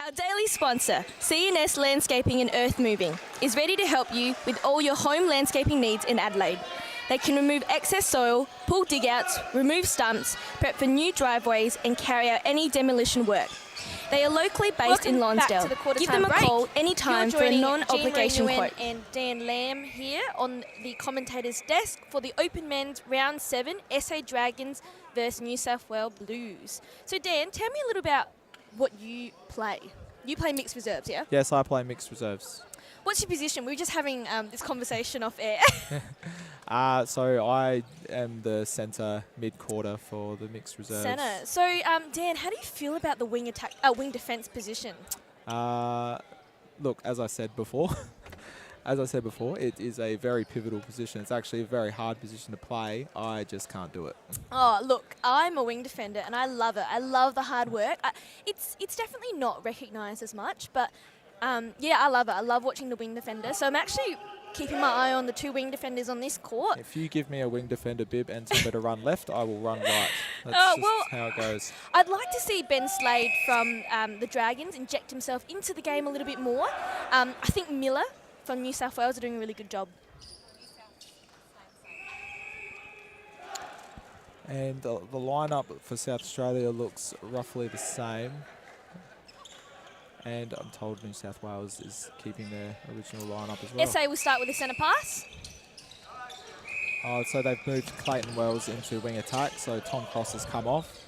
Our daily sponsor, C&S Landscaping and Earth Moving, is ready to help you with all your home landscaping needs in Adelaide. They can remove excess soil, pull dig-outs, remove stumps, prep for new driveways and carry out any demolition work. They are locally based in Lonsdale. Give them a call anytime for a non-obligation quote. And Dan Lamb here on the commentator's desk for the Open Men's Round 7 SA Dragons versus New South Wales Blues. So Dan, tell me a little about what you play. You play mixed reserves, yeah? Yes, I play mixed reserves. What's your position? We were just having this conversation off air. So I am the centre mid-quarter for the mixed reserves. Centre. So Dan, how do you feel about the wing defence position? Look, as I said before, it is a very pivotal position. It's actually a very hard position to play. I just can't do it. Oh, look, I'm a wing defender and I love it. I love the hard work. It's definitely not recognised as much, but yeah, I love it. I love watching the wing defender. So I'm actually keeping my eye on the two wing defenders on this court. If you give me a wing defender bib and tell me to run left, I will run right. That's just how it goes. I'd like to see Ben Slade from the Dragons inject himself into the game a little bit more. I think Miller from New South Wales are doing a really good job. And the lineup for South Australia looks roughly the same. And I'm told New South Wales is keeping their original lineup as well. SA will start with a centre pass. So they've moved Clayton Wells into wing attack, so Tom Cross has come off.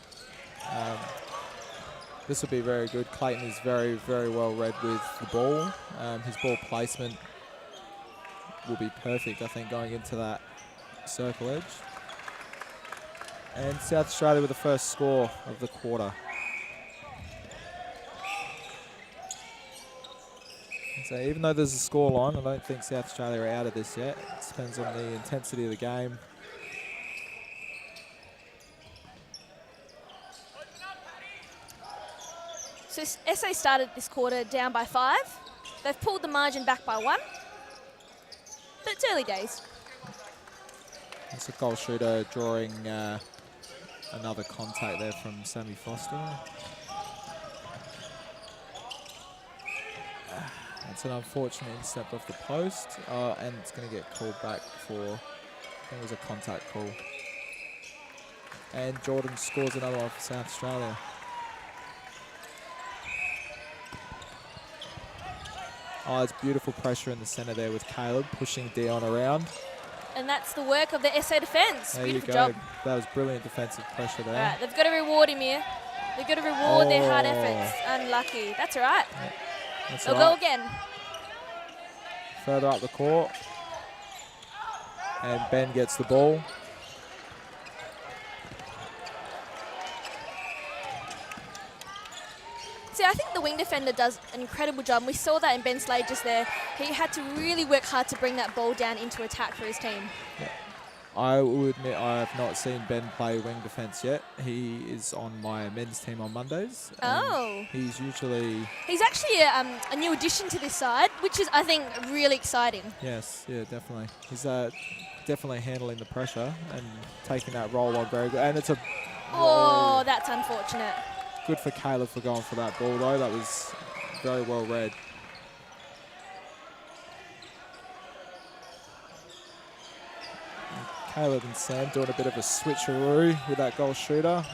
This will be very good. Clayton is very, very well read with the ball. His ball placement will be perfect, I think, going into that circle edge. And South Australia with the first score of the quarter. So even though there's a score line, I don't think South Australia are out of this yet. It depends on the intensity of the game. So SA started this quarter down by 5. They've pulled the margin back by 1. But it's early days. It's a goal shooter drawing another contact there from Sammy Foster. It's an unfortunate intercept off the post, and it's going to get called back for, I think it was a contact call. And Jordan scores another one for South Australia. Oh, it's beautiful pressure in the centre there with Caleb pushing Dion around. And that's the work of the SA defence. There Beautiful you go. job. That was brilliant defensive pressure there. All right, they've got to reward him here. They've got to reward their hard efforts. Unlucky. That's all right. Yeah, that's They'll all right. go again. Further up the court. And Ben gets the ball. See, I think the wing defender does an incredible job. We saw that in Ben Slade just there. He had to really work hard to bring that ball down into attack for his team. Yeah. I will admit I have not seen Ben play wing defence yet. He is on my men's team on Mondays. Oh. He's usually... He's actually a new addition to this side, which is, I think, really exciting. Yes, yeah, definitely. He's definitely handling the pressure and taking that roll on very good. And it's a... Oh, that's unfortunate. Good for Caleb for going for that ball, though. That was very well read. Caleb and Sam doing a bit of a switcheroo with that goal shooter.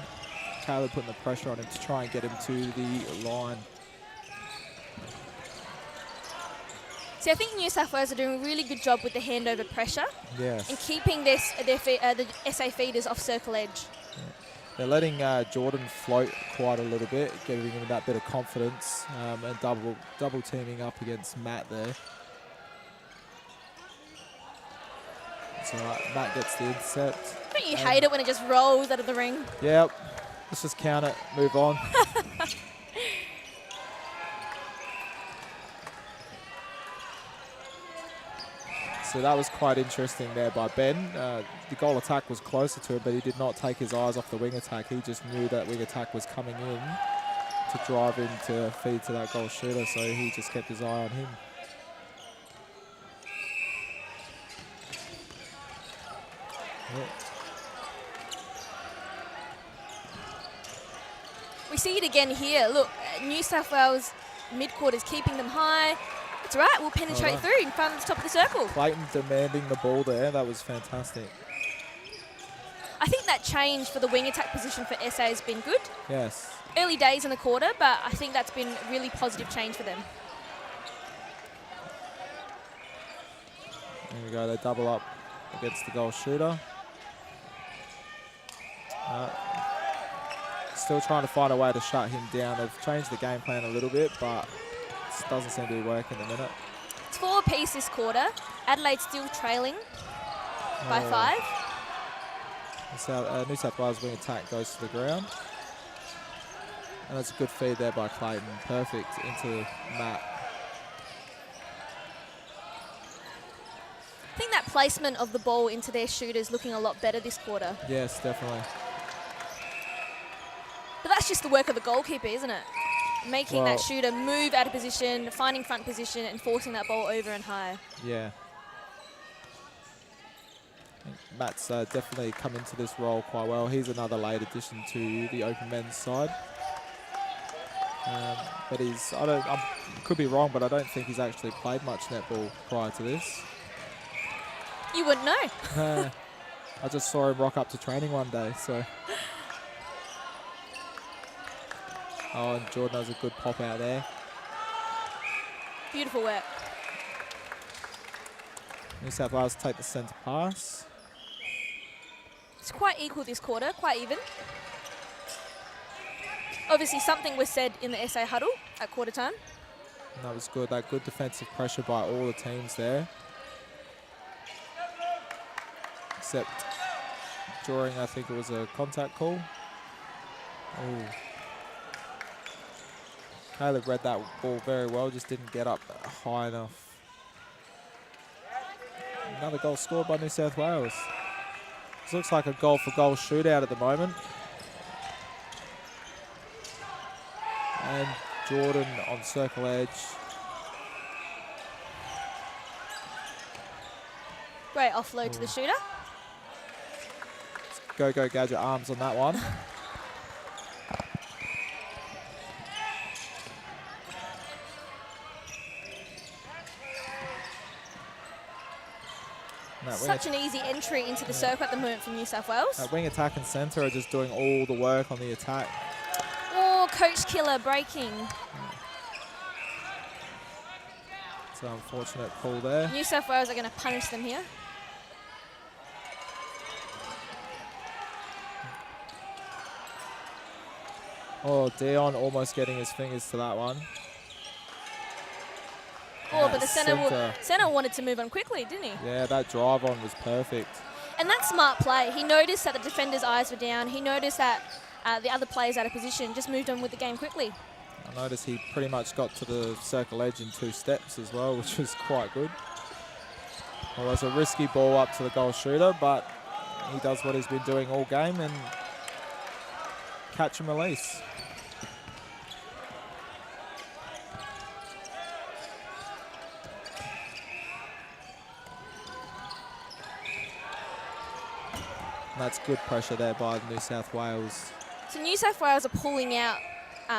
Caleb putting the pressure on him to try and get him to the line. See, I think New South Wales are doing a really good job with the handover pressure. Yes. And keeping the SA feeders off circle edge. Yeah. They're letting Jordan float quite a little bit, giving him that bit of confidence, and double teaming up against Matt there. So Matt gets the intercept. Don't you hate it when it just rolls out of the ring? Yep. Let's just count it, move on. So that was quite interesting there by Ben. The goal attack was closer to it, but he did not take his eyes off the wing attack. He just knew that wing attack was coming in to drive in to feed to that goal shooter, so he just kept his eye on him. Yeah. We see it again here. Look, New South Wales mid-quarters, keeping them high. It's all right, we'll penetrate through and find the top of the circle. Clayton demanding the ball there. That was fantastic. I think that change for the wing attack position for SA has been good. Yes. Early days in the quarter, but I think that's been a really positive change for them. There we go, they double up against the goal shooter. Still trying to find a way to shut him down. They've changed the game plan a little bit, but it doesn't seem to be working at the minute. It's 4 apiece this quarter. Adelaide still trailing by 5. New South Wales wing attack goes to the ground. And that's a good feed there by Clayton. Perfect into Matt. I think that placement of the ball into their shooters looking a lot better this quarter. Yes, definitely. But that's just the work of the goalkeeper, isn't it? Making that shooter move out of position, finding front position and forcing that ball over and high. Yeah. I think Matt's definitely come into this role quite well. He's another late addition to the open men's side. But I could be wrong, but I don't think he's actually played much netball prior to this. You wouldn't know. I just saw him rock up to training one day, so. Oh, and Jordan has a good pop out there. Beautiful work. New South Wales take the centre pass. It's quite equal this quarter, quite even. Obviously something was said in the SA huddle at quarter time. And that was good. That good defensive pressure by all the teams there. Except during, I think it was a contact call. Oh. Caleb read that ball very well, just didn't get up high enough. Another goal scored by New South Wales. This looks like a goal-for-goal shootout at the moment. And Jordan on circle edge. Great offload to the shooter. Go Gadget arms on that one. Such an easy entry into the circle at the moment from New South Wales. Wing attack and centre are just doing all the work on the attack. Oh, Coach Killer breaking. It's an unfortunate call there. New South Wales are going to punish them here. Oh, Dion almost getting his fingers to that one. Oh, but the centre wanted to move on quickly, didn't he? Yeah, that drive on was perfect. And that's smart play. He noticed that the defender's eyes were down. He noticed that the other players out of position, just moved on with the game quickly. I noticed he pretty much got to the circle edge in 2 steps as well, which was quite good. Well, it was a risky ball up to the goal shooter, but he does what he's been doing all game and catch and release. That's good pressure there by New South Wales. So New South Wales are pulling out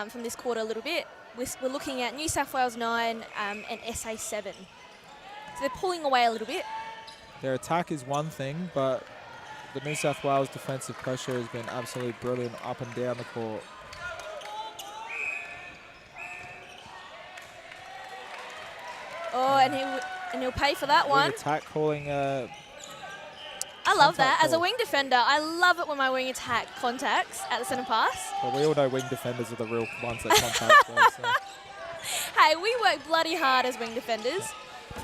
from this quarter a little bit. We're looking at New South Wales 9 and SA 7. So they're pulling away a little bit. Their attack is one thing, but the New South Wales defensive pressure has been absolutely brilliant up and down the court. Oh, and he'll pay for that one. Wing attack calling. I love that. As a wing defender, I love it when my wing attack contacts at the centre pass. Well, we all know wing defenders are the real ones that contact them. So. Hey, we work bloody hard as wing defenders.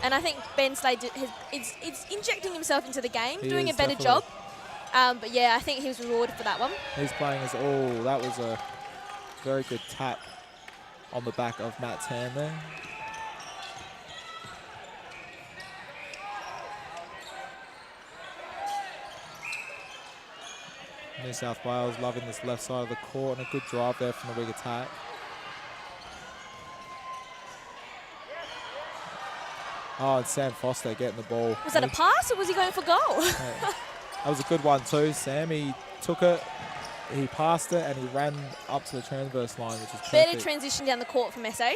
And I think Ben Slade is injecting himself into the game, doing a better job. But yeah, I think he was rewarded for that one. He's playing as, oh, that was a very good tap on the back of Matt's hand there. New South Wales loving this left side of the court and a good drive there from the wing attack. Oh, and Sam Foster getting the ball. Was that a pass or was he going for goal? That was a good one too. Sam, he took it, he passed it and he ran up to the transverse line, which is perfect. Better transition down the court from SA.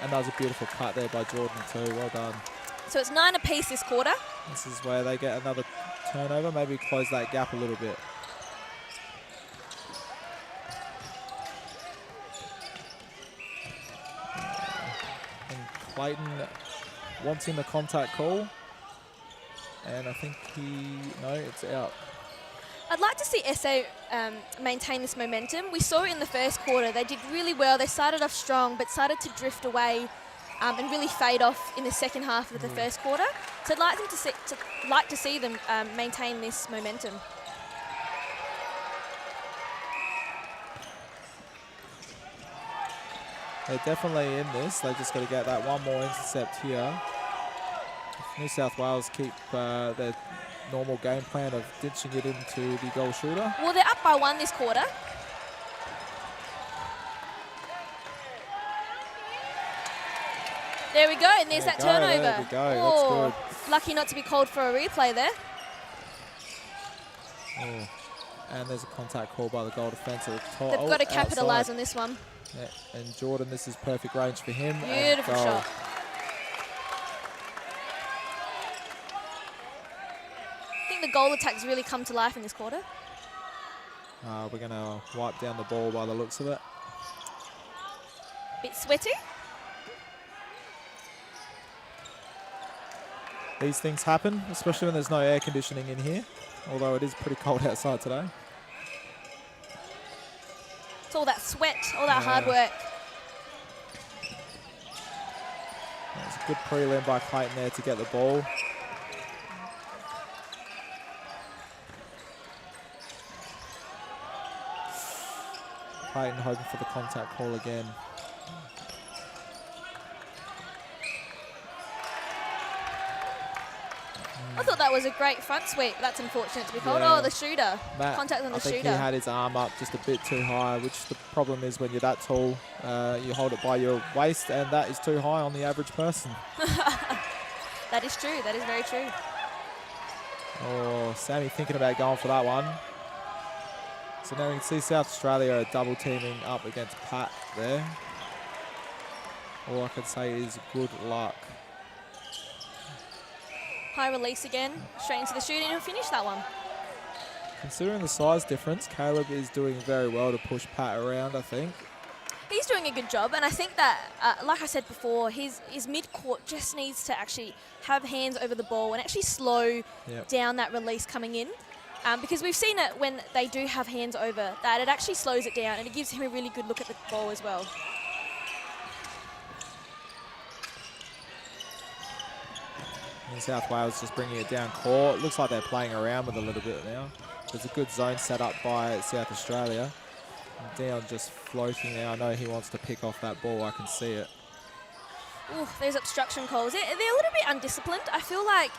And that was a beautiful cut there by Jordan too. Well done. So it's 9 apiece this quarter. This is where they get another turnover. Maybe close that gap a little bit. And Clayton wanting the contact call. And I think it's out. I'd like to see SA maintain this momentum. We saw it in the first quarter. They did really well. They started off strong, but started to drift away and really fade off in the second half of the first quarter. So I'd like to see them maintain this momentum. They're definitely in this. They just got to get that one more intercept here. If New South Wales keep their normal game plan of ditching it into the goal shooter. Well, they're up by 1 this quarter. There we go, and there's that turnover. There we go, Oh, that's good. lucky not to be called for a replay there. Oh. And there's a contact call by the goal defence at the top. They've got to capitalise outside. on this one. Yeah, and Jordan, this is perfect range for him. Beautiful and goal. shot. I think the goal attack's really come to life in this quarter. We're going to wipe down the ball by the looks of it. Bit sweaty. These things happen, especially when there's no air conditioning in here, although it is pretty cold outside today. It's all that sweat, all that hard work. It's a good prelim by Clayton there to get the ball. Clayton hoping for the contact call again. I thought that was a great front sweep. That's unfortunate to be called. Yeah. Oh, the shooter. Matt, Contact on the I think shooter. he had his arm up just a bit too high, which the problem is when you're that tall, you hold it by your waist, and that is too high on the average person. That is true. That is very true. Oh, Sammy thinking about going for that one. So now we can see South Australia are double teaming up against Pat there. All I can say is good luck. High release again. Straight into the shooting and finish that one. Considering the size difference, Caleb is doing very well to push Pat around, I think. He's doing a good job, and I think that, like I said before, his mid-court just needs to actually have hands over the ball and actually slow down that release coming in. Because we've seen it when they do have hands over, that it actually slows it down and it gives him a really good look at the ball as well. New South Wales just bringing it down court. Looks like they're playing around with a little bit now. There's a good zone set up by South Australia. And Dion just floating now. I know he wants to pick off that ball. I can see it. Ooh, there's obstruction calls. They're a little bit undisciplined. I feel like,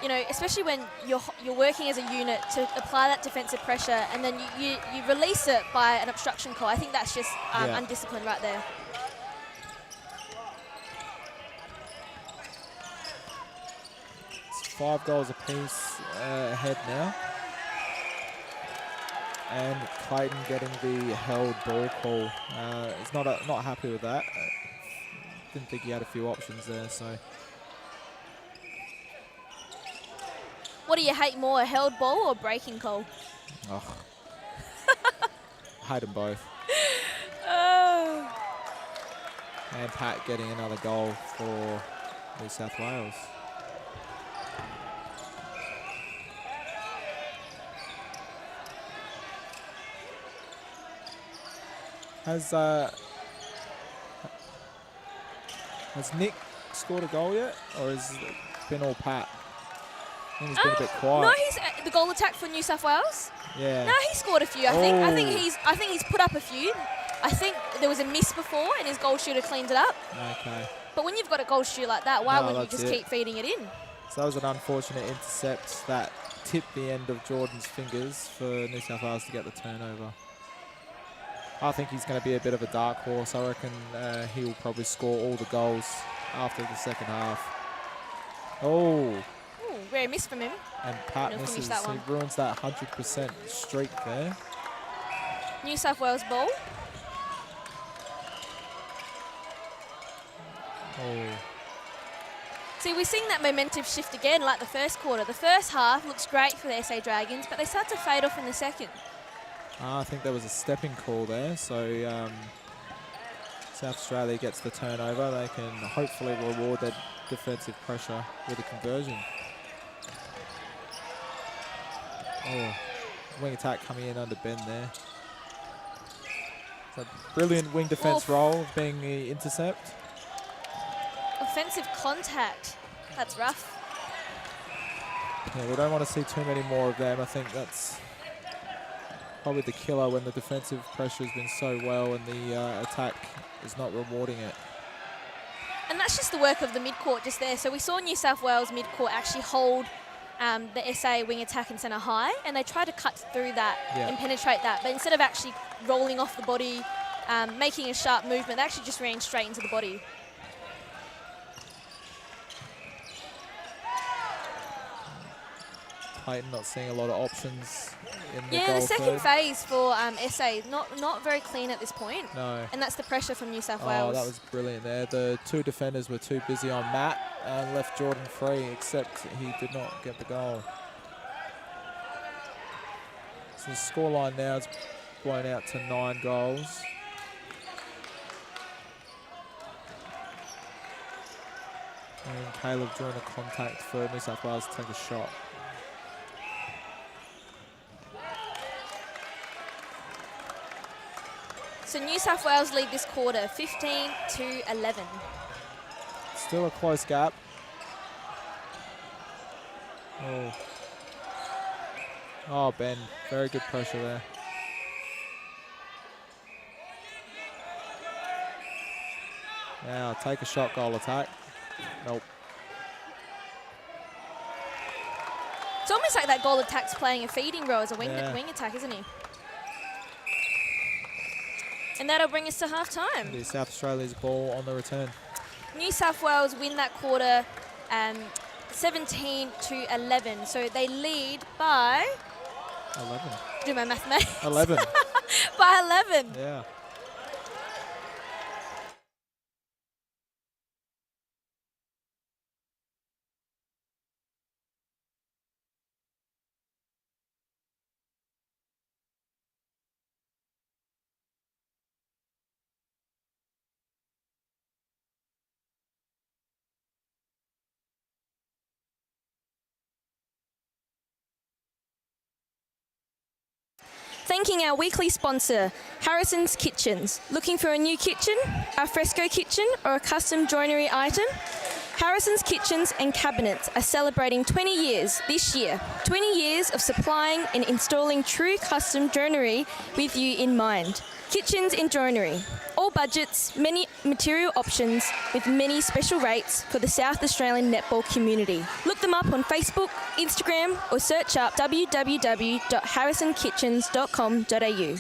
you know, especially when you're working as a unit to apply that defensive pressure and then you release it by an obstruction call. I think that's just undisciplined right there. It's 5 goals apiece ahead now. And Clayton getting the held ball call. He's not happy with that. Didn't think he had a few options there, so. What do you hate more, a held ball or breaking call? Oh. I hate them both. Oh. And Pat getting another goal for New South Wales. Has Nick scored a goal yet, or has it been all Pat? I think he's been a bit quiet. No, he's the goal attack for New South Wales. Yeah. No, he scored a few. I think he's put up a few. I think there was a miss before, and his goal shooter cleaned it up. Okay. But when you've got a goal shooter like that, why wouldn't you just keep feeding it in? So that was an unfortunate intercept that tipped the end of Jordan's fingers for New South Wales to get the turnover. I think he's going to be a bit of a dark horse. I reckon he'll probably score all the goals after the second half. Oh. Ooh, rare miss from him. And Pat He'll misses. finish that one. He ruins that 100% streak there. New South Wales ball. Oh, See, we're seeing that momentum shift again like the first quarter. The first half looks great for the SA Dragons, but they start to fade off in the second. I think there was a stepping call there, so South Australia gets the turnover. They can hopefully reward their defensive pressure with a conversion. Oh, wing attack coming in under Ben there. It's a brilliant wing defence role being the intercept. Offensive contact. That's rough. Yeah, we don't want to see too many more of them. I think that's probably the killer when the defensive pressure has been so well and the attack is not rewarding it. And that's just the work of the mid-court just there. So we saw New South Wales mid-court actually hold the SA wing attack and centre high, and they tried to cut through that and penetrate that. But instead of actually rolling off the body, making a sharp movement, they actually just ran straight into the body. Clayton not seeing a lot of options in the Yeah, goal the second third. phase for SA, not very clean at this point. No. And that's the pressure from New South Oh, Wales. that was brilliant there. The two defenders were too busy on Matt and left Jordan free, except he did not get the goal. So the scoreline now is blown out to 9 goals. And Caleb drawing a contact for New South Wales to take a shot. So New South Wales lead this quarter, 15-11. Still a close gap. Oh, Ben, very good pressure there. Now take a shot, goal attack. Nope. It's almost like that goal attack's playing a feeding role as a wing attack, isn't he? And that'll bring us to half-time. It is South Australia's ball on the return. New South Wales win that quarter 17-11. So they lead by... 11. Do my mathematics. 11. By 11. Yeah. Thanking our weekly sponsor, Harrison's Kitchens. Looking for a new kitchen, a fresco kitchen, or a custom joinery item? Harrison's Kitchens and Cabinets are celebrating 20 years this year. 20 years of supplying and installing true custom joinery with you in mind. Kitchens and joinery. All budgets, many material options with many special rates for the South Australian netball community. Look them up on Facebook, Instagram, or search up www.harrisonkitchens.com.au.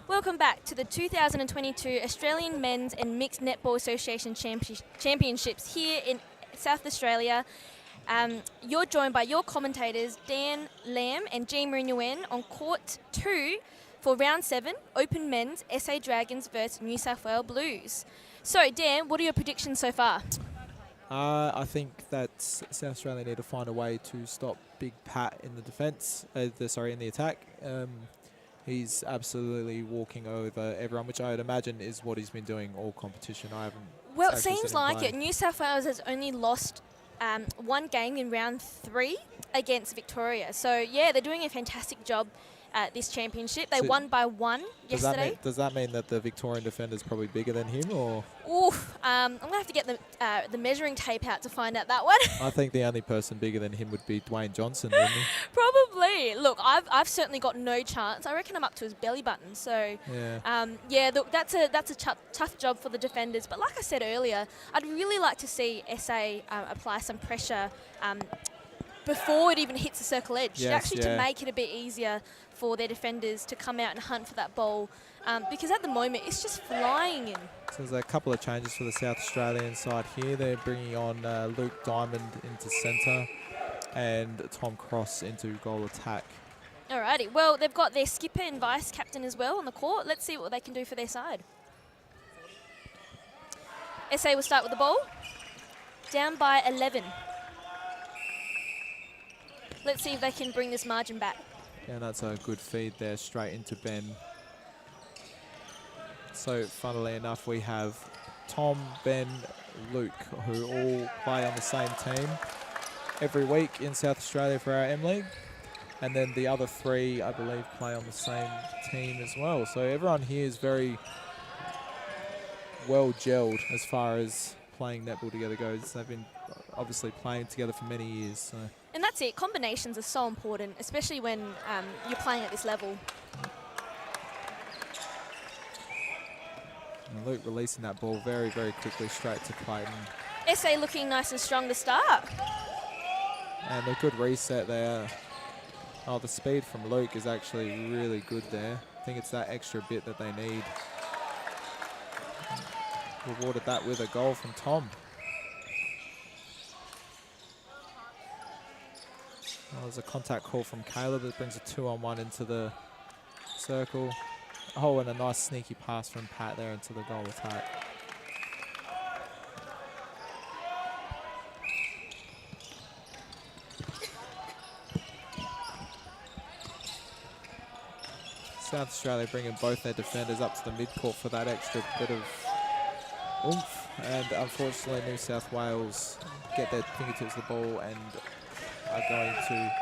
Welcome back to the 2022 Australian Men's and Mixed Netball Association Championships here in South Australia. You're joined by your commentators Dan Lamb and Jean Nguyen on Court 2 for Round 7, Open Men's SA Dragons versus New South Wales Blues. So Dan, what are your predictions so far? I think that South Australia need to find a way to stop Big Pat in the defence, in the attack. He's absolutely walking over everyone, which I would imagine is what he's been doing all competition. I haven't. Well, it seems like it. New South Wales has only lost one game in round 3 against Victoria. So, yeah, they're doing a fantastic job at this championship. They won by 1 yesterday. Does that mean that the Victorian defender is probably bigger than him, or? Oof, I'm going to have to get the measuring tape out to find out that one. I think the only person bigger than him would be Dwayne Johnson, wouldn't he? Probably. Look, I've certainly got no chance. I reckon I'm up to his belly button. So, look, that's a tough job for the defenders. But like I said earlier, I'd really like to see SA apply some pressure before it even hits the circle edge, to make it a bit easier for their defenders to come out and hunt for that ball, because at the moment it's just flying in. So there's a couple of changes for the South Australian side here. They're bringing on Luke Diamond into centre and Tom Cross into goal attack. Alrighty, well, they've got their skipper and vice captain as well on the court. Let's see what they can do for their side. SA will start with the ball, down by 11. Let's see if they can bring this margin back. Yeah, that's a good feed there, straight into Ben. So, funnily enough, we have Tom, Ben, Luke, who all play on the same team every week in South Australia for our M League. And then the other 3, I believe, play on the same team as well. So everyone here is very well gelled as far as playing netball together goes. They've been obviously playing together for many years. So. And that's it. Combinations are so important, especially when you're playing at this level. And Luke releasing that ball very, very quickly straight to Clayton. SA looking nice and strong to start. And a good reset there. Oh, the speed from Luke is actually really good there. I think it's that extra bit that they need. Rewarded that with a goal from Tom. Oh, there's a contact call from Caleb that brings a 2-on-1 into the circle. Oh, and a nice sneaky pass from Pat there into the goal attack. South Australia bringing both their defenders up to the mid-court for that extra bit of oomph. And unfortunately, New South Wales get their fingertips of the ball and are going to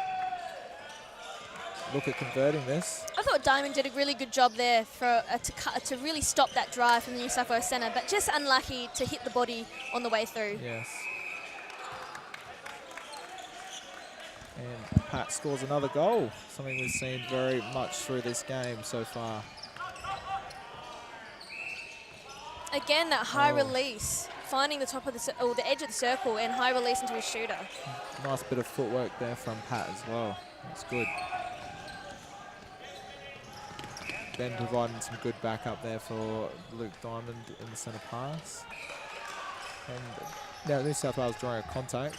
look at converting this. I thought Diamond did a really good job there for to really stop that drive from the New South Wales centre, but just unlucky to hit the body on the way through. Yes. And Pat scores another goal, something we've seen very much through this game so far. Again, that high release, finding the top of the edge of the circle and high release into his shooter. Nice bit of footwork there from Pat as well. That's good. Ben providing some good backup there for Luke Diamond in the centre pass. And now New South Wales drawing a contact.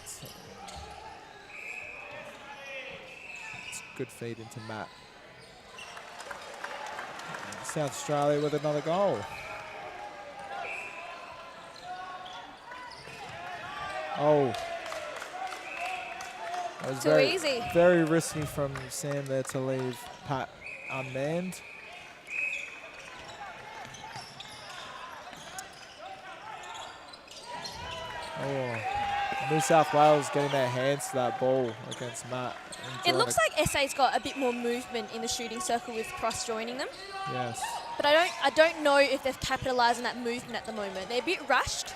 It's a good feed into Matt. And South Australia with another goal. Oh. That was Too easy. Very risky from Sam there to leave Pat unmanned. Oh, New South Wales getting their hands to that ball against Matt. It looks like SA's got a bit more movement in the shooting circle with Cross joining them. Yes. But I don't know if they've capitalised on that movement at the moment. They're a bit rushed.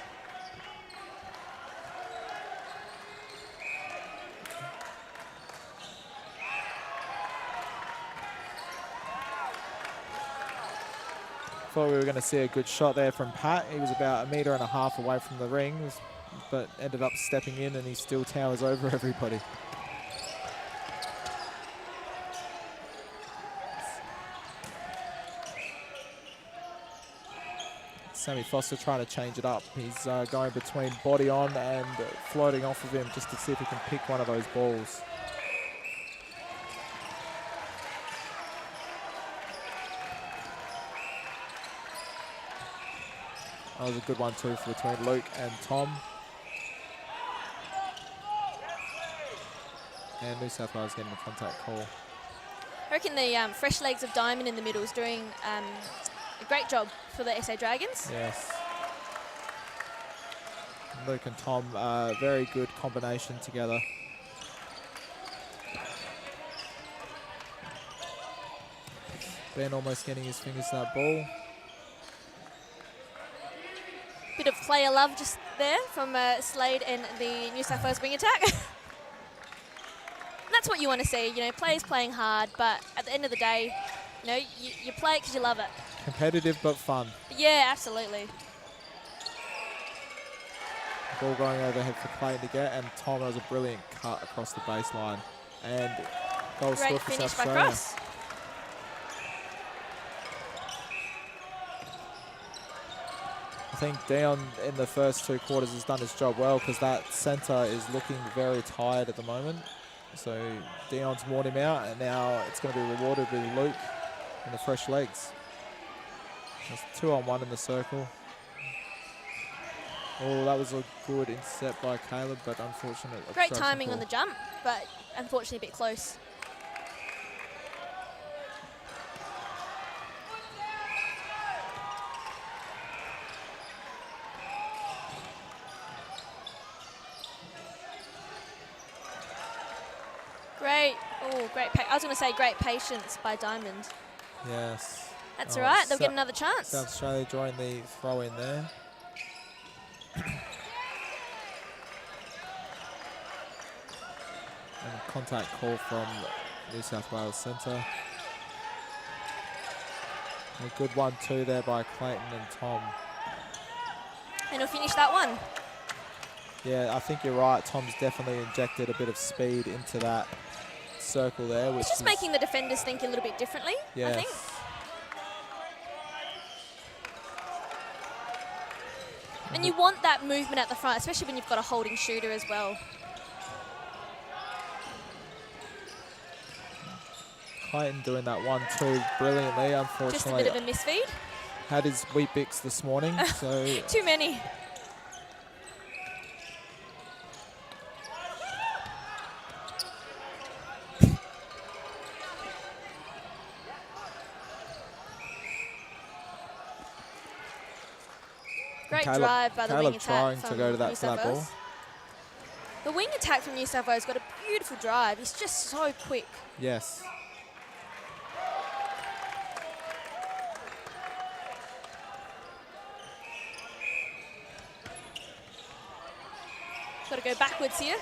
Thought we were going to see a good shot there from Pat. He was about 1.5 meters away from the ring, but ended up stepping in and he still towers over everybody. Sammy Foster trying to change it up. He's going between body on and floating off of him just to see if he can pick one of those balls. That was a good one too for between Luke and Tom. And New South Wales getting the contact call. I reckon the fresh legs of Diamond in the middle is doing a great job for the SA Dragons. Yes. Luke and Tom, very good combination together. Ben almost getting his fingers to that ball. Bit of player love just there from Slade and the New South Wales wing attack. That's what you want to see, you know, players playing hard, but at the end of the day, you know, you play it because you love it. Competitive but fun. Yeah, absolutely. Ball going overhead for Clayton to get, and Tom has a brilliant cut across the baseline. And goal scored Great for finish South by Australia. Cross. I think Dion in the first 2 quarters has done his job well because that centre is looking very tired at the moment. So Dion's worn him out, and now it's going to be rewarded with Luke and the fresh legs. There's 2-on-1 in the circle. Oh, that was a good intercept by Caleb, but unfortunate. Great timing on the jump, but unfortunately a bit close. Great. Oh, great. I was going to say great patience by Diamond. Yes. That's all right. They'll get another chance. South Australia drawing the throw in there. And contact call from New South Wales centre. A good 1-2 there by Clayton and Tom. And he'll finish that one. Yeah, I think you're right. Tom's definitely injected a bit of speed into that circle there. Which It's just is making the defenders think a little bit differently, yes. I think. And you want that movement at the front, especially when you've got a holding shooter as well. Clayton doing that 1-2 brilliantly, unfortunately. Just a bit of a misfeed. Had his wheat bix this morning, so Too many. Great drive by the wing attack trying from to go to that New flat South ball. Wales. The wing attack from New South Wales got a beautiful drive. He's just so quick. Yes. Got to go backwards here.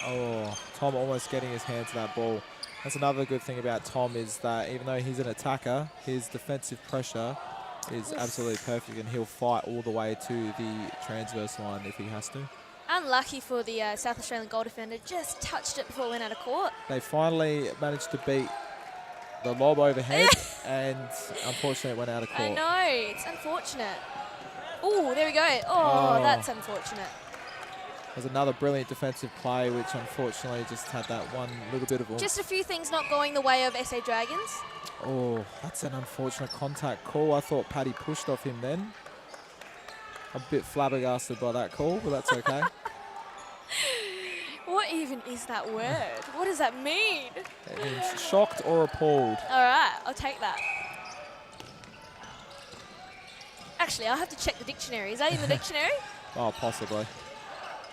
Oh, Tom almost getting his hand to that ball. That's another good thing about Tom is that even though he's an attacker, his defensive pressure is absolutely perfect, and he'll fight all the way to the transverse line if he has to. Unlucky for the South Australian goal defender. Just touched it before it went out of court. They finally managed to beat the lob overhead, and unfortunately it went out of court. I know, it's unfortunate. Oh, there we go. Oh, that's unfortunate. There's another brilliant defensive play, which unfortunately just had that one little bit of oomph. Just a few things not going the way of SA Dragons. Oh, that's an unfortunate contact call. I thought Paddy pushed off him then. A bit flabbergasted by that call, but that's okay. What even is that word? What does that mean? It means shocked or appalled. All right, I'll take that. Actually, I'll have to check the dictionary. Is that in the dictionary? Oh, possibly.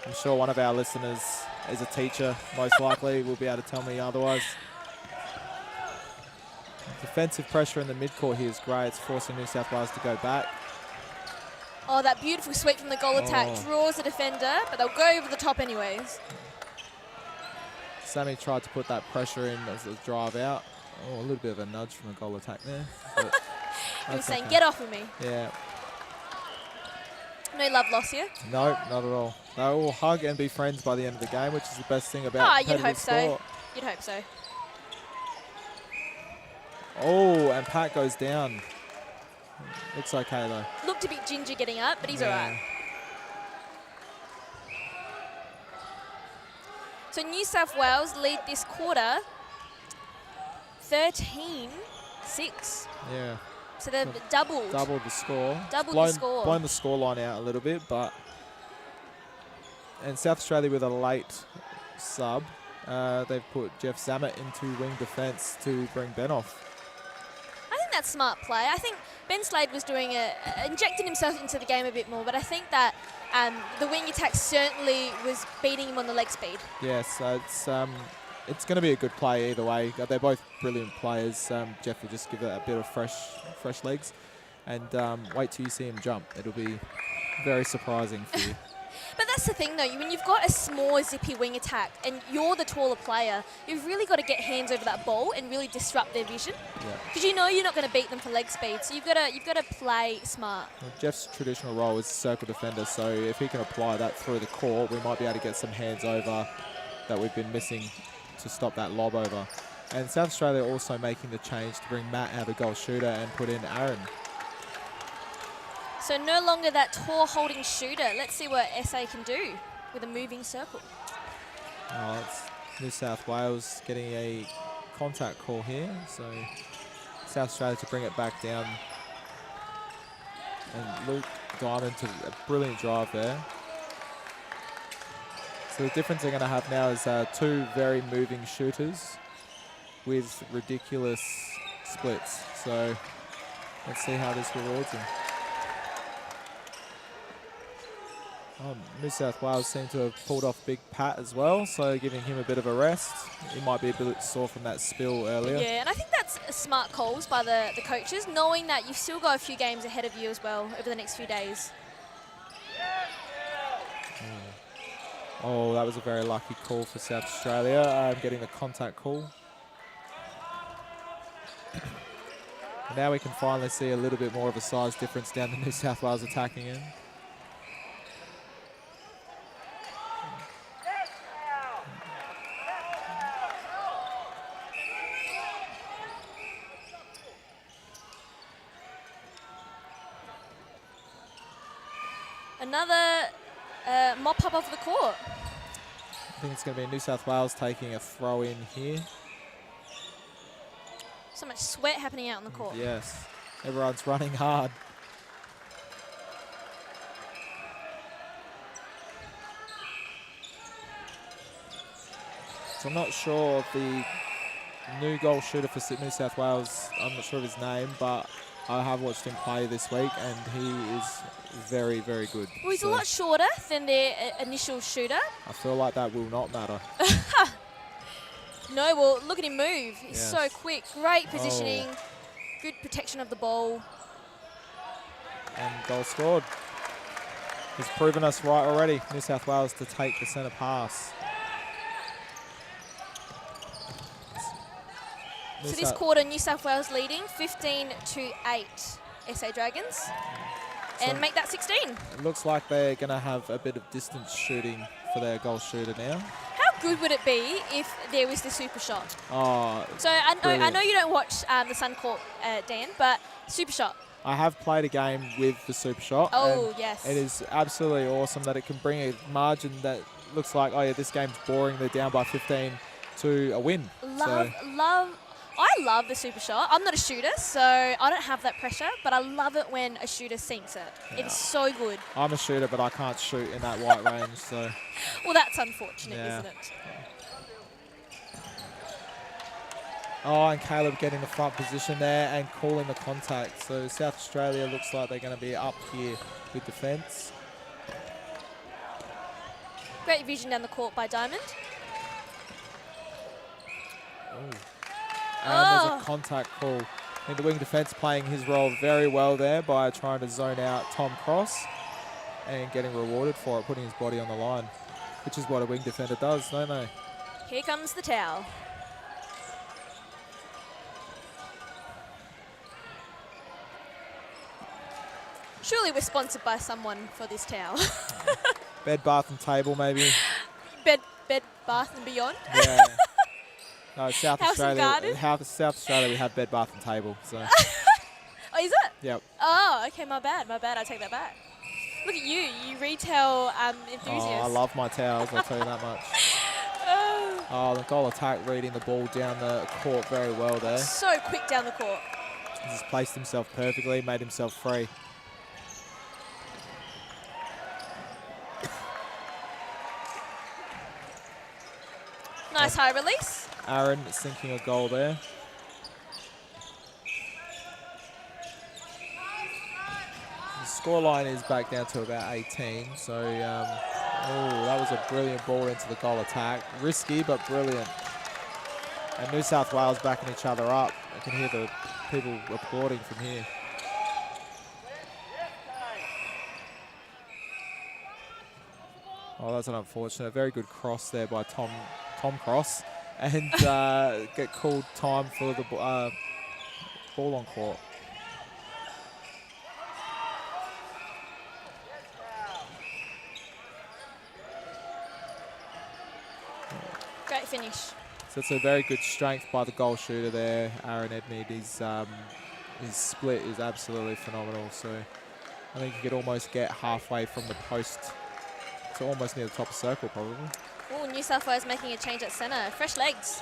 I'm sure one of our listeners is a teacher, most likely, will be able to tell me otherwise. Defensive pressure in the midcourt here is great. It's forcing New South Wales to go back. Oh, that beautiful sweep from the goal attack draws the defender, but they'll go over the top anyways. Sammy tried to put that pressure in as a drive out. Oh, a little bit of a nudge from the goal attack there. He was saying, get off of me. Yeah. No love lost here. No, not at all. They'll all hug and be friends by the end of the game, which is the best thing about you'd hope so. sport. You'd hope so. Oh, and Pat goes down. Looks okay though. Looked a bit ginger getting up, but he's Yeah. all right. So New South Wales lead this quarter 13-6. Yeah. So they've doubled. Doubled the score. Doubled blown, the score. Blown the scoreline out a little bit, but and South Australia with a late sub, they've put Jeff Zammit into wing defence to bring Ben off. I think that's smart play. I think Ben Slade was doing injecting himself into the game a bit more, but I think that the wing attack certainly was beating him on the leg speed. Yes, it's going to be a good play either way. They're both brilliant players. Jeff will just give it a bit of fresh legs, and wait till you see him jump. It'll be very surprising for you. But that's the thing, though. When you've got a small, zippy wing attack and you're the taller player, you've really got to get hands over that ball and really disrupt their vision. Because you know you're not going to beat them for leg speed, so you've got to play smart. Well, Jeff's traditional role is circle defender, so if he can apply that through the court, we might be able to get some hands over that we've been missing to stop that lob over. And South Australia also making the change to bring Matt out of goal shooter and put in Aaron. So no longer that tall holding shooter. Let's see what SA can do with a moving circle. Oh, it's New South Wales getting a contact call here. So South Australia to bring it back down. And Luke Diamond to a brilliant drive there. So the difference they're going to have now is two very moving shooters with ridiculous splits. So let's see how this rewards him. New South Wales seem to have pulled off Big Pat as well, so giving him a bit of a rest. He might be a bit sore from that spill earlier. Yeah, and I think that's smart calls by the coaches, knowing that you've still got a few games ahead of you as well over the next few days. Oh, that was a very lucky call for South Australia, getting the contact call. And now we can finally see a little bit more of a size difference down the New South Wales attacking end. Another mop up off the court. I think it's going to be New South Wales taking a throw in here. So much sweat happening out on the court. Yes, everyone's running hard. So I'm not sure of the new goal shooter for New South Wales. I'm not sure of his name, but I have watched him play this week, and he is very, very good. Well, he's a lot shorter than their initial shooter. I feel like that will not matter. No, well, look at him move. He's Yes. so quick. Great positioning. Good protection of the ball. And goal scored. He's proven us right already, New South Wales, to take the centre pass. So this quarter, New South Wales leading 15-8 SA Dragons. And make that 16. It looks like they're going to have a bit of distance shooting for their goal shooter now. How good would it be if there was the super shot? Oh, so I know you don't watch the Sun Court, Dan, but super shot. I have played a game with the super shot. Oh, and yes. It is absolutely awesome that it can bring a margin that looks like, oh yeah, this game's boring. They're down by 15 to a win. I love the super shot. I'm not a shooter, so I don't have that pressure, but I love it when a shooter sinks it. Yeah. It's so good. I'm a shooter, but I can't shoot in that white range, so. Well, that's unfortunate, isn't it? Oh, and Caleb getting the front position there and calling the contact. So South Australia looks like they're going to be up here with defence. Great vision down the court by Diamond. Ooh. And there's a contact call. I think the wing defence playing his role very well there by trying to zone out Tom Cross and getting rewarded for it, putting his body on the line, which is what a wing defender does, don't they? Here comes the towel. Surely we're sponsored by someone for this towel. Bed, bath and table maybe. Bed, bath and beyond. Yeah. No, South House and Australia. garden? South Australia, we have bed, bath and table. So. Oh, is it? Yep. Oh, okay, my bad, I take that back. Look at you retail enthusiast. Oh, I love my towels, I'll tell you that much. Oh, the goal attack reading the ball down the court very well there. So quick down the court. He's placed himself perfectly, made himself free. Nice high release. Aaron sinking a goal there. The scoreline is back down to about 18, so oh, that was a brilliant ball into the goal attack. Risky, but brilliant. And New South Wales backing each other up. I can hear the people applauding from here. Oh, that's an unfortunate. Very good cross there by Tom Cross. And get called time for the ball on court. Great finish. So it's a very good strength by the goal shooter there, Aaron Edmead. His split is absolutely phenomenal. So I think he could almost get halfway from the post to almost near the top of the circle, probably. Oh, New South Wales making a change at centre. Fresh legs.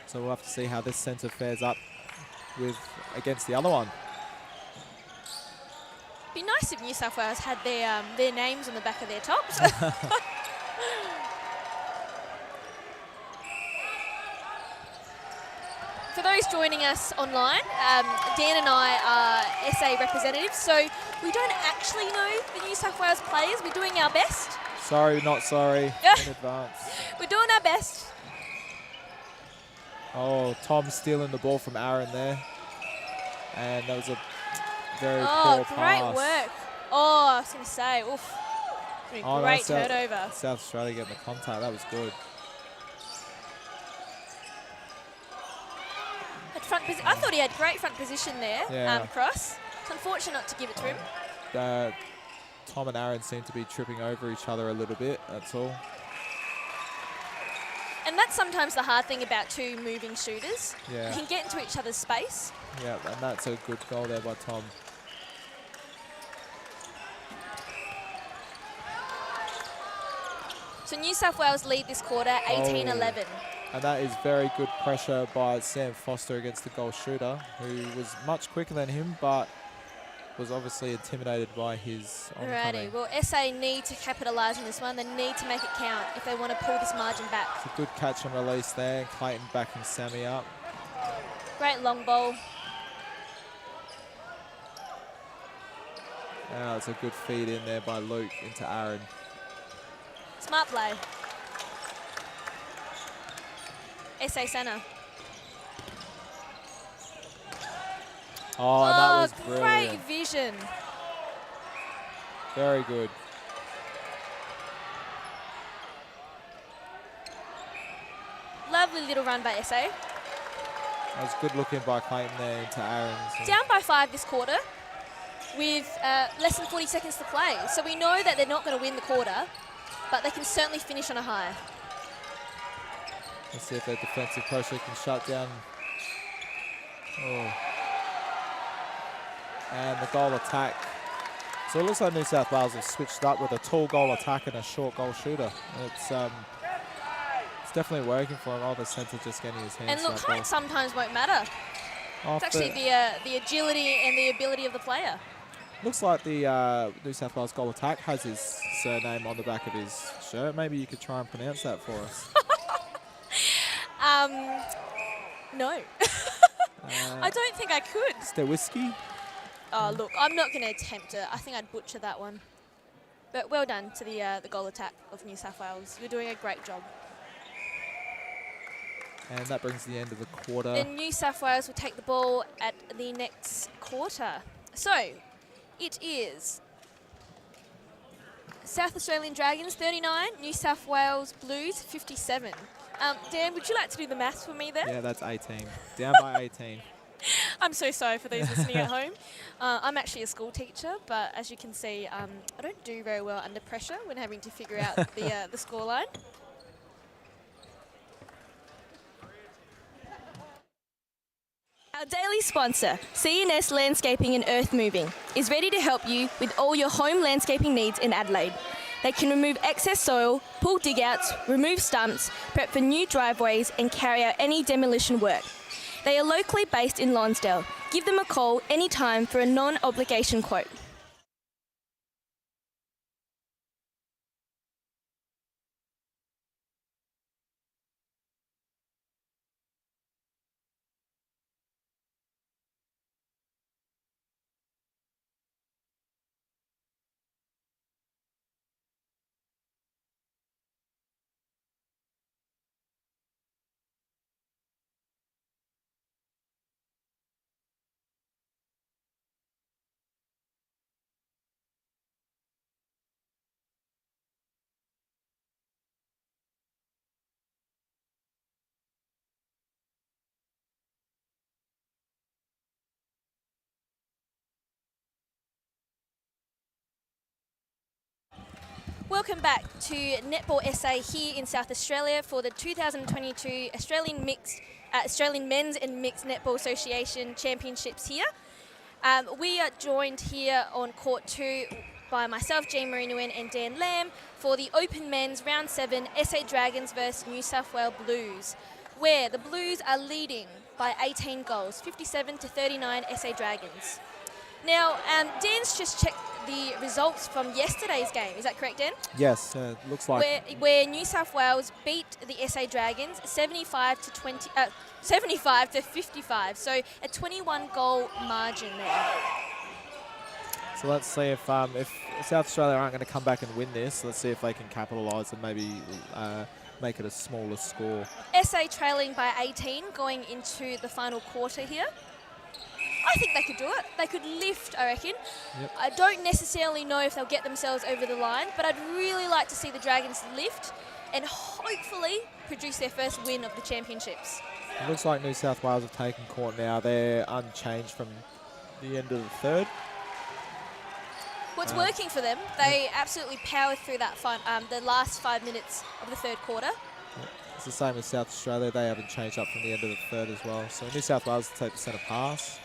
So we'll have to see how this centre fares up against the other one. Be nice if New South Wales had their names on the back of their tops. For those joining us online, Dan and I are SA representatives, so we don't actually know the New South Wales players. We're doing our best. Sorry, not sorry in advance. We're doing our best. Oh, Tom stealing the ball from Aaron there. And that was a very poor pass. Great work. Oh, I was going to say, oof. Great turnover. South Australia getting the contact. That was good. I thought he had great front position there, Yeah. Cross. It's unfortunate not to give it to him. Tom and Aaron seem to be tripping over each other a little bit, that's all. And that's sometimes the hard thing about two moving shooters. Yeah. You can get into each other's space. Yeah, and that's a good goal there by Tom. So New South Wales lead this quarter, 18-11. And that is very good pressure by Sam Foster against the goal shooter, who was much quicker than him, but was obviously intimidated by his oncoming. Alrighty, well SA need to capitalise on this one. They need to make it count if they want to pull this margin back. It's a good catch and release there. Clayton backing Sammy up. Great long ball. Now it's a good feed in there by Luke into Aaron. Smart play. SA centre. Oh, and that was great brilliant. vision. Very good. Lovely little run by SA. That was good looking by Clayton there into Aaron. So Down by 5 this quarter with less than 40 seconds to play. So we know that they're not going to win the quarter, but they can certainly finish on a high. let's see if their defensive pressure can shut down. Oh. And the goal attack. So it looks like New South Wales have switched up with a tall goal attack and a short goal shooter. It's definitely working for him. Oh, the centre just getting his hands. And look, height sometimes won't matter. It's actually the agility and the ability of the player. Looks like the New South Wales goal attack has his surname on the back of his shirt. Maybe you could try and pronounce that for us. No. I don't think I could. Stewisky? Oh, look, I'm not going to attempt it. I think I'd butcher that one. But well done to the goal attack of New South Wales. You're doing a great job. And that brings the end of the quarter. And New South Wales will take the ball at the next quarter. So, it is South Australian Dragons 39, New South Wales Blues 57. Dan, would you like to do the maths for me there? Yeah, that's 18. Down by 18. I'm so sorry for those listening at home. I'm actually a school teacher, but as you can see, I don't do very well under pressure when having to figure out the scoreline. Our daily sponsor, C&S Landscaping and Earth Moving, is ready to help you with all your home landscaping needs in Adelaide. They can remove excess soil, pull dig-outs, remove stumps, prep for new driveways and carry out any demolition work. They are locally based in Lonsdale. Give them a call anytime for a non-obligation quote. Welcome back to Netball SA here in South Australia for the 2022 Australian Men's and Mixed Netball Association Championships here. We are joined here on Court 2 by myself, Jean Marie Nguyen, and Dan Lamb for the Open Men's Round 7 SA Dragons versus New South Wales Blues, where the Blues are leading by 18 goals, 57 to 39 SA Dragons. Now, Dan's just checked the results from yesterday's game. Is that correct, Dan? Yes, looks like Where New South Wales beat the SA Dragons 75 to 55, so a 21 goal margin there. So let's see if South Australia aren't going to come back and win this. Let's see if they can capitalise and maybe make it a smaller score. SA trailing by 18 going into the final quarter here. I think they could do it. They could lift, I reckon. Yep. I don't necessarily know if they'll get themselves over the line, but I'd really like to see the Dragons lift and hopefully produce their first win of the championships. It looks like New South Wales have taken court now. They're unchanged from the end of the third. What's working for them, they absolutely powered through that the last 5 minutes of the third quarter. Yep. It's the same as South Australia. They haven't changed up from the end of the third as well. So New South Wales take the centre pass.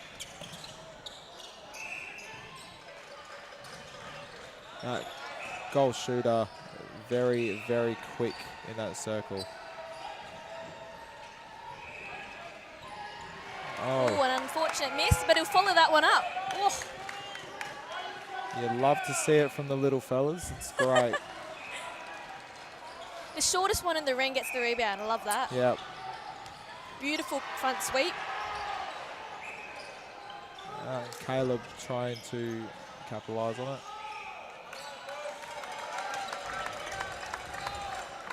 Goal shooter, very, very quick in that circle. Oh, an unfortunate miss, but he'll follow that one up. Oh. You'd love to see it from the little fellas. It's great. The shortest one in the ring gets the rebound. I love that. Yep. Beautiful front sweep. Caleb trying to capitalise on it.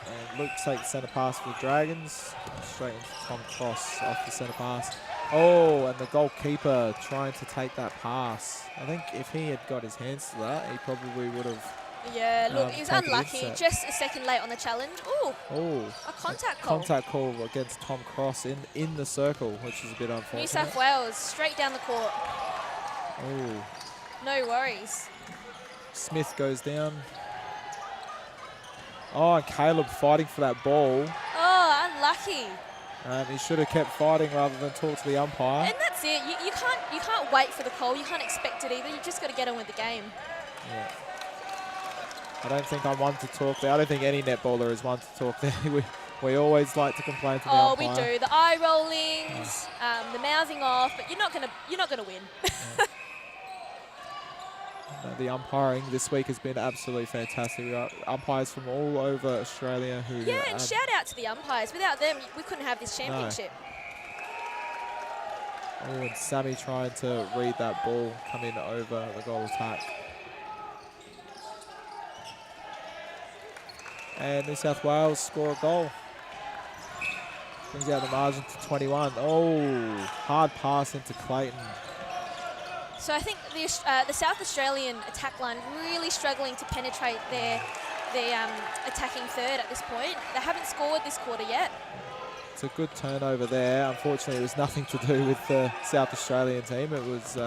And Luke takes centre pass for the Dragons. Straight into Tom Cross off the centre pass. Oh, and the goalkeeper trying to take that pass. I think if he had got his hands to that, he probably would have. Yeah, look, he was unlucky. Just a second late on the challenge. Ooh, a contact call. Contact call against Tom Cross in the circle, which is a bit unfortunate. New South Wales, straight down the court. Oh. No worries. Smith goes down. Oh, and Caleb fighting for that ball. Oh, unlucky. He should have kept fighting rather than talk to the umpire. And that's it. You can't wait for the call. You can't expect it either. You just got to get on with the game. Yeah. I don't think I'm one to talk there. I don't think any netballer is one to talk there. We always like to complain to the umpire. Oh, we do. The eye rollings, the mouthing off, but you're not gonna win. The umpiring this week has been absolutely fantastic. We got umpires from all over Australia who. Yeah, and shout out to the umpires. Without them, we couldn't have this championship. No. Oh, and Sammy trying to read that ball come in over the goal attack. And New South Wales score a goal. Brings out the margin to 21. Oh, hard pass into Clayton. So I think the South Australian attack line really struggling to penetrate their attacking third at this point. They haven't scored this quarter yet. It's a good turnover there. Unfortunately, it was nothing to do with the South Australian team. It was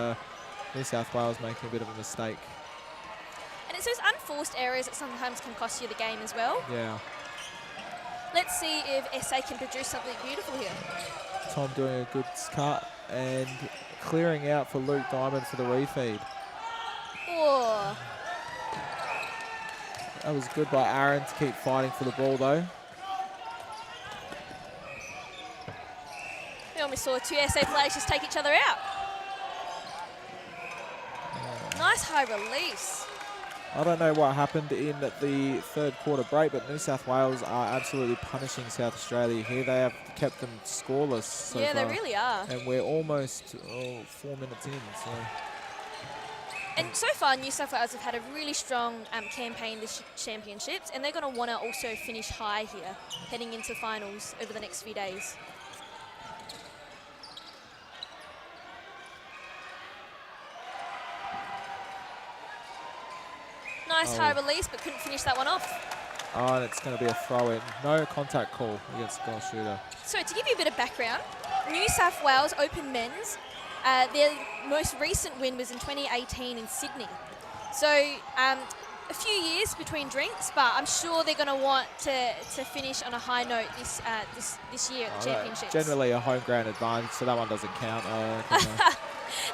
New South Wales making a bit of a mistake. And it's those unforced errors that sometimes can cost you the game as well. Yeah. Let's see if SA can produce something beautiful here. Tom doing a good cut and clearing out for Luke Diamond for the refeed. Oh, That was good by Aaron to keep fighting for the ball though. we almost saw two SA players just take each other out. Nice high release. I don't know what happened in the third quarter break, but New South Wales are absolutely punishing South Australia here. They have kept them scoreless so Yeah, far. they really are. And we're almost 4 minutes in. So. And so far, New South Wales have had a really strong campaign this championships, and they're going to want to also finish high here, heading into finals over the next few days. Nice high release, but couldn't finish that one off. Oh, and it's going to be a throw-in. No contact call against the goal shooter. So to give you a bit of background, New South Wales Open Men's, their most recent win was in 2018 in Sydney. So a few years between drinks, but I'm sure they're going to want to finish on a high note this year at the championships. Generally a home ground advantage, so that one doesn't count.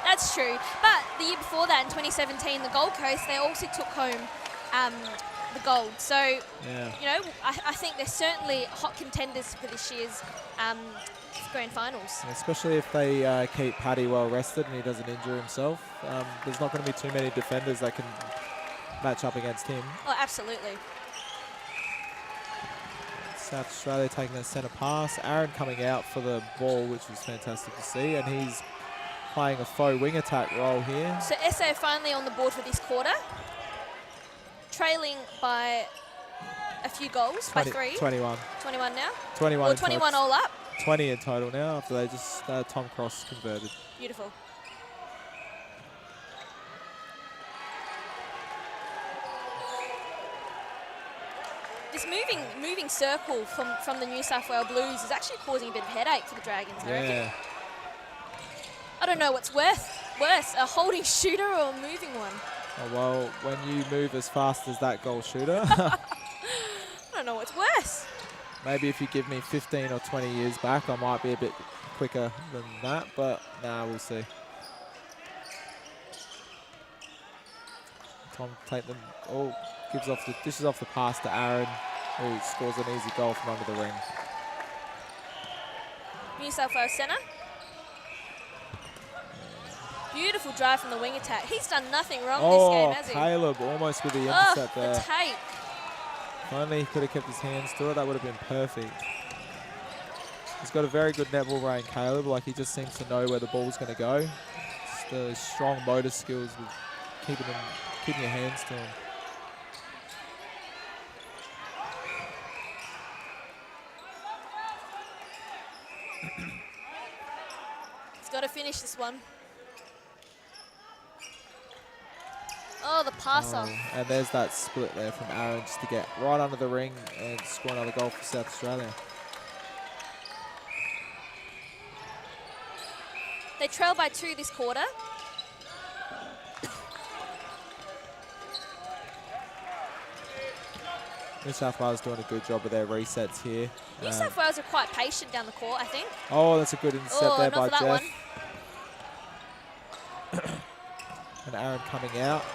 That's true. But the year before that, in 2017, the Gold Coast, they also took home the gold. So, yeah. you know, I think they're certainly hot contenders for this year's grand finals. Especially if they keep Paddy well rested and he doesn't injure himself. There's not going to be too many defenders that can match up against him. Oh, absolutely. South Australia taking a centre pass. Aaron coming out for the ball, which was fantastic to see. And he's playing a faux wing attack role here. So SA finally on the board for this quarter. Trailing by a few goals, by 3. 21. 21 now? 21 or 21 all up. 20 in total now after they just Tom Cross converted. Beautiful. This moving circle from the New South Wales Blues is actually causing a bit of headache for the Dragons, I reckon. I don't know what's worse, a holding shooter or a moving one. Oh, well, when you move as fast as that goal shooter. I don't know what's worse. Maybe if you give me 15 or 20 years back, I might be a bit quicker than that, but nah, we'll see. Tom dishes off the pass to Aaron, who scores an easy goal from under the ring. New South Wales centre. Beautiful drive from the wing attack. He's done nothing wrong this game, has he? Caleb almost with the intercept there. The tape. If only he could have kept his hands to it, that would have been perfect. He's got a very good netball brain, Caleb. Like, he just seems to know where the ball's going to go. Just the strong motor skills with keeping your hands to him. He's got to finish this one. Oh, the pass off. And there's that split there from Aaron just to get right under the ring and score another goal for South Australia. They trail by 2 this quarter. New South Wales doing a good job of their resets here. New South Wales are quite patient down the court, I think. Oh, that's a good intercept there by not for that Jeff. one. And Aaron coming out.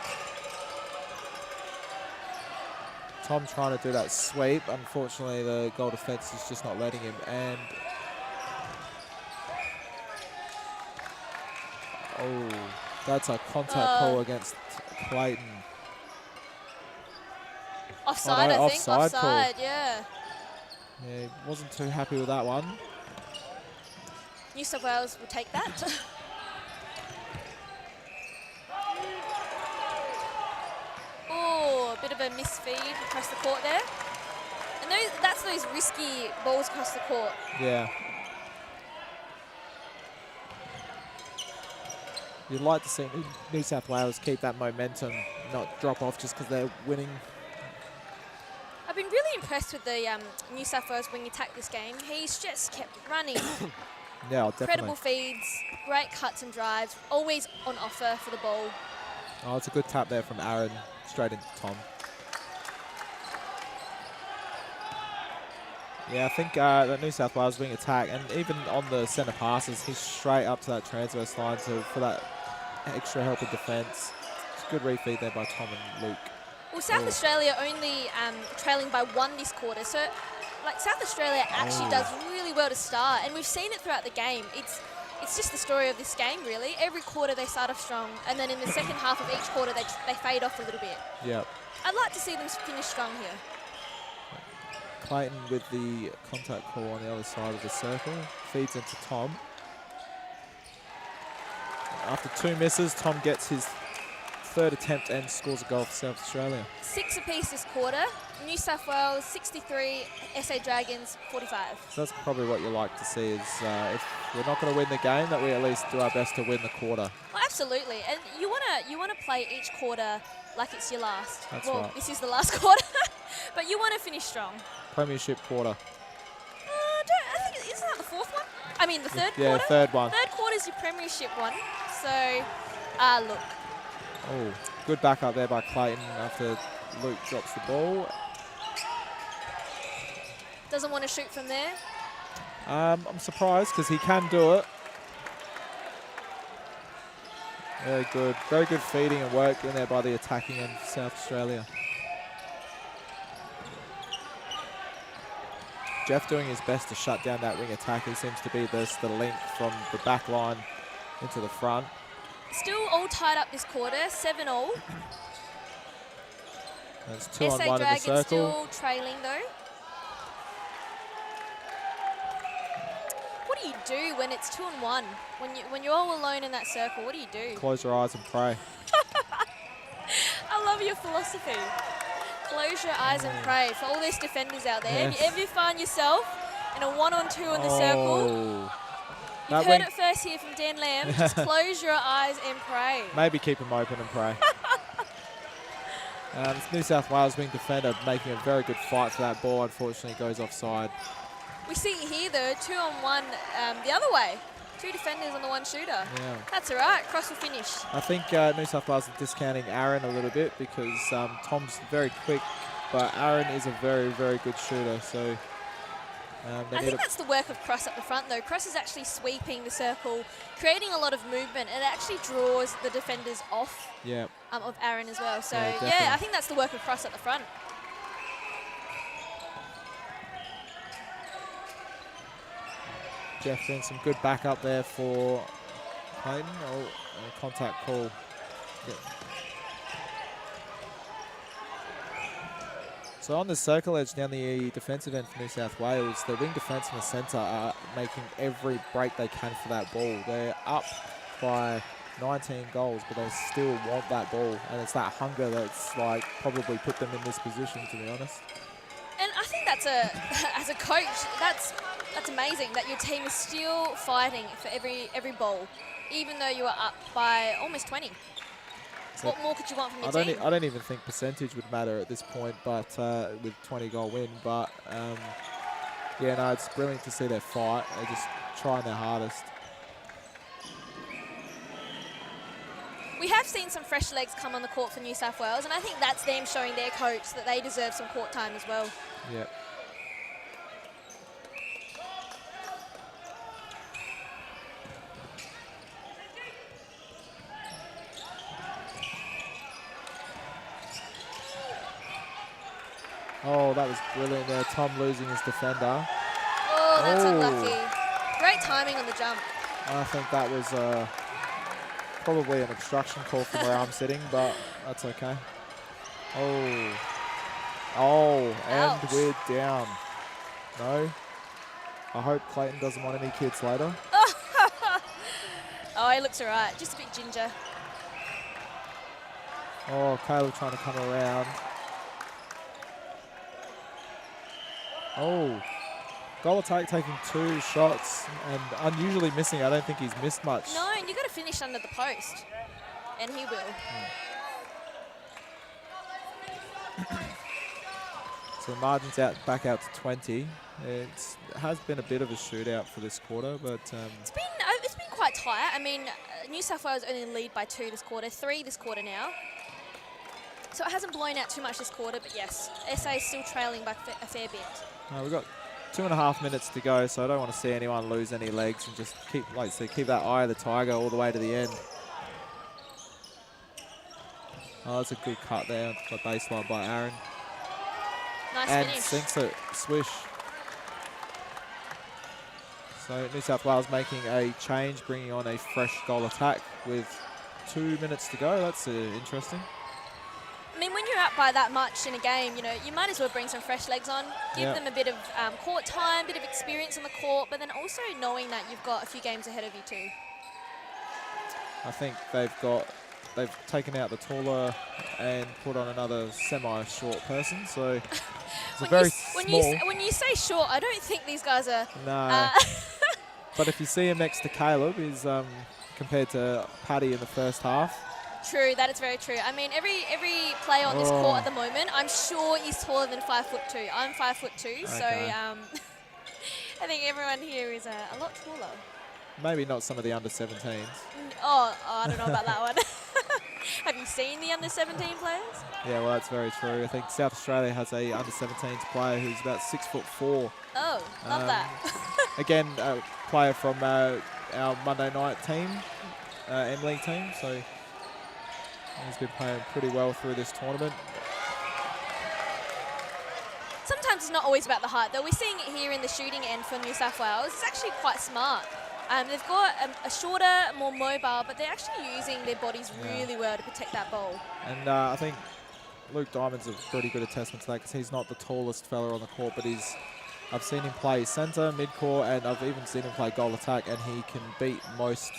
Tom trying to do that sweep. Unfortunately, the goal defence is just not letting him. And oh, that's a contact call against Clayton. Offside, I think. Offside, yeah. Yeah, he wasn't too happy with that one. New South Wales will take that. Oh, a bit of a misfeed across the court there. And that's those risky balls across the court. Yeah. You'd like to see New South Wales keep that momentum, not drop off just because they're winning. I've been really impressed with the New South Wales wing attack this game. He's just kept running. Yeah, definitely. Incredible feeds, great cuts and drives, always on offer for the ball. Oh, it's a good tap there from Aaron, straight into Tom. Yeah, I think the New South Wales wing attack, and even on the centre passes, he's straight up to that transverse line for that extra help in defence. It's a good refeed there by Tom and Luke. Well, South Australia only trailing by 1 this quarter, so like South Australia actually does really well to start, and we've seen it throughout the game. It's just the story of this game, really. Every quarter they start off strong, and then in the second half of each quarter they fade off a little bit. Yep. I'd like to see them finish strong here. Clayton with the contact call on the other side of the circle. Feeds into Tom. After 2 misses, Tom gets his 3rd attempt and scores a goal for South Australia. 6 apiece this quarter. New South Wales 63, SA Dragons 45. So that's probably what you like to see is if we're not going to win the game, that we at least do our best to win the quarter. Well, absolutely, and you wanna play each quarter like it's your last. That's well, right. this is the last quarter, but you want to finish strong. Premiership quarter. I think isn't that the 4th one? I mean the 3rd Yeah, quarter. 3rd one. 3rd quarter's your premiership one. So, look. Oh, good backup there by Clayton after Luke drops the ball. Doesn't want to shoot from there. I'm surprised because he can do it. Very good feeding and work in there by the attacking end of South Australia. Jeff doing his best to shut down that wing attack. He seems to be the link from the back line into the front. Still all tied up this quarter, 7-all. There's 2 on SA 1 in the Dragons circle. still trailing though. What do you do when it's 2 on 1? When you're all alone in that circle, what do you do? Close your eyes and pray. I love your philosophy. Close your eyes and pray for all these defenders out there. Yes. If you find yourself in a 1-on-2 in the circle, you've heard it first here from Dan Lamb. Just close your eyes and pray. Maybe keep them open and pray. New South Wales wing defender making a very good fight for that ball. Unfortunately, goes offside. We see it here though, 2 on 1 the other way. 2 defenders on the 1 shooter. Yeah. That's all right. Cross will finish. I think New South Wales are discounting Aaron a little bit because Tom's very quick, but Aaron is a very, very good shooter. So I think that's the work of Cross up the front though. Cross is actually sweeping the circle, creating a lot of movement. It actually draws the defenders off of Aaron as well. So yeah, I think that's the work of Cross at the front. Jeff doing some good backup there for Clayton. Oh, contact call. Yeah. So on the circle edge down the defensive end for New South Wales, the wing defence in the centre are making every break they can for that ball. They're up by 19 goals, but they still want that ball. And it's that hunger that's like probably put them in this position, to be honest. And I think that's as a coach, that's amazing that your team is still fighting for every ball, even though you are up by almost 20. So what more could you want from your team? I don't even think percentage would matter at this point, but with 20-goal win. But yeah, no, it's brilliant to see their fight. They're just trying their hardest. We have seen some fresh legs come on the court for New South Wales, and I think that's them showing their coach that they deserve some court time as well. Yep. Oh, that was brilliant there. Tom losing his defender. Oh, that's unlucky. Great timing on the jump. I think that was probably an obstruction call from where I'm sitting, but that's okay. Oh, and ouch. we're down. No. I hope Clayton doesn't want any kids later. Oh, he looks all right. Just a bit ginger. Oh, Caleb trying to come around. Oh, goal attack taking 2 shots and unusually missing. I don't think he's missed much. No, and you've got to finish under the post, and he will. So the margin's back out to 20. It has been a bit of a shootout for this quarter, but It's been quite tight. I mean, New South Wales only lead by 2 this quarter, 3 this quarter now. So it hasn't blown out too much this quarter, but yes, SA is still trailing by a fair bit. we've got 2.5 minutes to go, so I don't want to see anyone lose any legs and just keep, like I said, keep that eye of the tiger all the way to the end. Oh, that's a good cut there, the baseline by Aaron. Nice And finish. sinks it, swish. So New South Wales making a change, bringing on a fresh goal attack with 2 minutes to go. That's interesting. I mean, when you're up by that much in a game, you know, you might as well bring some fresh legs on, give them a bit of court time, bit of experience on the court, but then also knowing that you've got a few games ahead of you too. I think they've taken out the taller and put on another semi-short person, so it's a very small. When you say short, I don't think these guys are. No. But if you see him next to Caleb, he's compared to Paddy in the first half. True, that is very true. I mean, every player on this court at the moment, I'm sure is taller than 5'2". I'm 5'2", so I think everyone here is a lot taller. Maybe not some of the under-17s. Oh, I don't know about that one. Have you seen the under-17 players? Yeah, well, that's very true. I think South Australia has a under-17s player who's about 6'4". Oh, love that. Again, a player from our Monday night team, AMMNA team, so he's been playing pretty well through this tournament. Sometimes it's not always about the height, though. We're seeing it here in the shooting end for New South Wales. It's actually quite smart. They've got a shorter, more mobile, but they're actually using their bodies really well to protect that ball. And I think Luke Diamond's a pretty good attestment to that, because he's not the tallest fella on the court, but I've seen him play centre, mid-court, and I've even seen him play goal attack, and he can beat most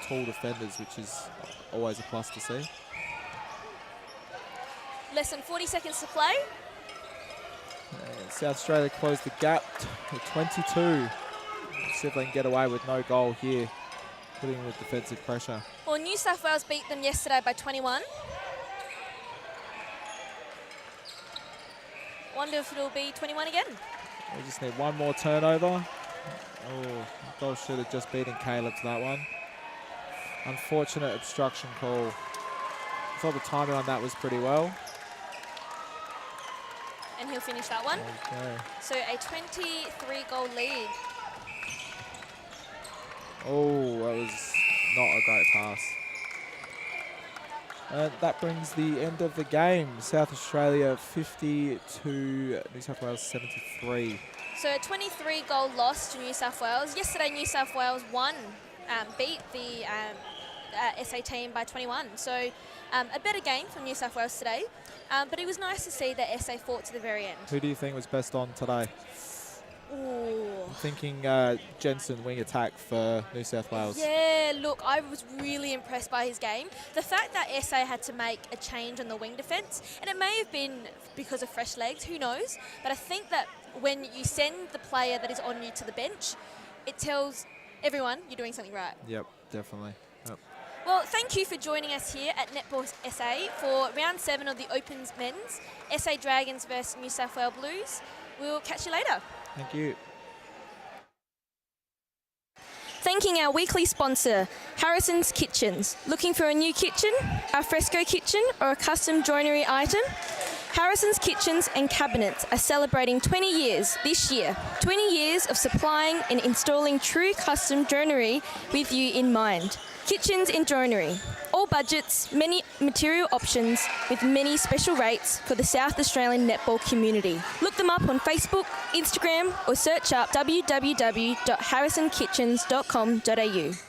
tall defenders, which is always a plus to see. Less than 40 seconds to play. South Australia closed the gap to 22. See if they can get away with no goal here, putting in with defensive pressure. Well, New South Wales beat them yesterday by 21. Wonder if it'll be 21 again. We just need one more turnover. Oh, goal should have just beaten Caleb to that one. Unfortunate obstruction call. I thought the timing on that was pretty well. And he'll finish that one. Okay. So a 23-goal lead. Oh, that was not a great pass. And that brings the end of the game. South Australia 50 to New South Wales 73. So a 23-goal loss to New South Wales. Yesterday, New South Wales beat the SA team by 21. So a better game from New South Wales today. But it was nice to see that SA fought to the very end. Who do you think was best on today? Ooh. I'm thinking Jensen wing attack for New South Wales. Yeah, look, I was really impressed by his game. The fact that SA had to make a change on the wing defence, and it may have been because of fresh legs, who knows? But I think that when you send the player that is on you to the bench, it tells everyone you're doing something right. Yep, definitely. Yep. Well, thank you for joining us here at Netball SA for round 7 of the Opens Men's, SA Dragons versus New South Wales Blues. We'll catch you later. Thank you. Thanking our weekly sponsor, Harrison's Kitchens. Looking for a new kitchen, a fresco kitchen, or a custom joinery item? Harrison's Kitchens and Cabinets are celebrating 20 years this year. 20 years of supplying and installing true custom joinery with you in mind. Kitchens and joinery. All budgets, many material options with many special rates for the South Australian netball community. Look them up on Facebook, Instagram, or search up www.harrisonkitchens.com.au.